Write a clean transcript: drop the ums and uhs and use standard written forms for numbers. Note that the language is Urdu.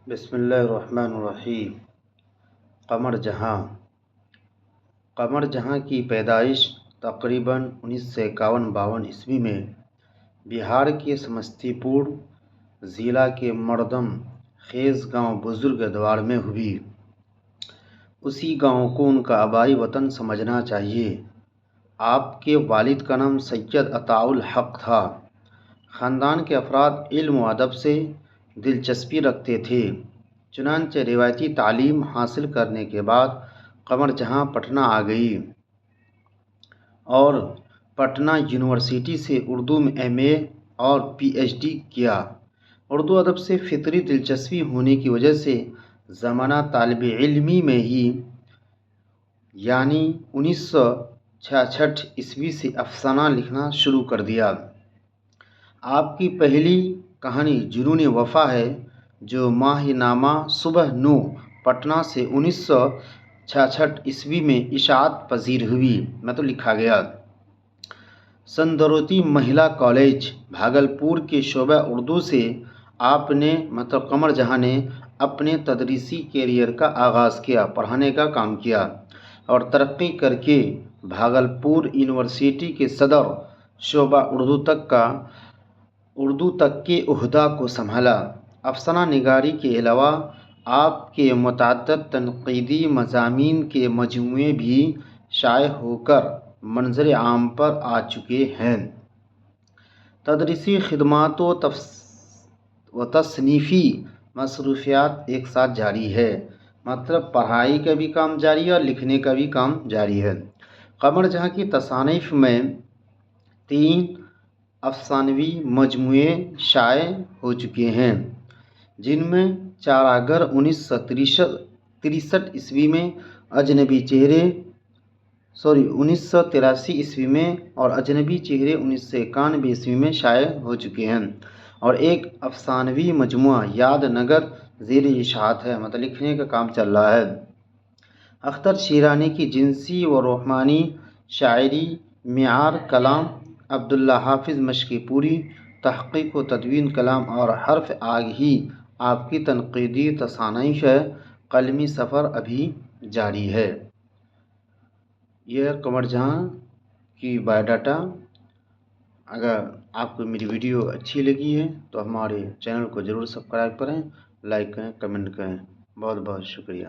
بسم اللہ الرحمن الرحیم۔ قمر جہاں قمر جہاں کی پیدائش تقریباً 1951-52 عیسوی میں بہار کے سمستی پور ضلع کے مردم خیز گاؤں بزرگدوار میں ہوئی۔ اسی گاؤں کو ان کا آبائی وطن سمجھنا چاہیے۔ آپ کے والد کا نام سید عطاء الحق تھا۔ خاندان کے افراد علم و ادب سے دلچسپی رکھتے تھے، چنانچہ روایتی تعلیم حاصل کرنے کے بعد قمر جہاں پٹنہ آ گئی اور پٹنہ یونیورسٹی سے اردو میں ایم اے اور پی ایچ ڈی کیا۔ اردو ادب سے فطری دلچسپی ہونے کی وجہ سے زمانہ طالب علمی میں ہی یعنی 1966 عیسوی سے افسانہ لکھنا شروع کر دیا۔ آپ کی پہلی کہانی جنون وفا ہے، جو ماہ نامہ صبح 9 پٹنہ سے 1966 عیسوی میں اشاعت پذیر ہوئی، مطلب لکھا گیا۔ سندروتی مہیلا کالج بھاگلپور کے شعبہ اردو سے آپ نے قمر جہاں نے اپنے تدریسی کیریئر کا آغاز کیا، پڑھانے کا کام کیا اور ترقی کر کے بھاگلپور یونیورسٹی کے صدر شعبہ اردو تک کے عہدہ کو سنبھالا۔ افسانہ نگاری کے علاوہ آپ کے متعدد تنقیدی مضامین کے مجموعے بھی شائع ہو کر منظر عام پر آ چکے ہیں۔ تدریسی خدمات و تصنیفی مصروفیات ایک ساتھ جاری ہے، مطلب پڑھائی کا بھی کام جاری ہے اور لکھنے کا بھی کام جاری ہے۔ قمر جہاں کی تصانیف میں 3 افسانوی مجموعے شائع ہو چکے ہیں، جن میں چاراگھر 1963 عیسوی میں، 1983 عیسوی میں اور اجنبی چہرے 1991 عیسوی میں شائع ہو چکے ہیں، اور ایک افسانوی مجموعہ یاد نگر زیر اشاعت ہے، مطلب لکھنے کا کام چل رہا ہے۔ اختر شیرانی کی جنسی و روحانی شاعری، معیار کلام، عبداللہ حافظ مشق پوری، تحقیق و تدوین کلام اور حرف آگ ہی آپ کی تنقیدی تصانیف ہے۔ قلمی سفر ابھی جاری ہے۔ یہ قمر جہاں کی بایو ڈاٹا۔ اگر آپ کو میری ویڈیو اچھی لگی ہے تو ہمارے چینل کو ضرور سبسکرائب کریں، لائک کریں، کمنٹ کریں۔ بہت بہت شکریہ۔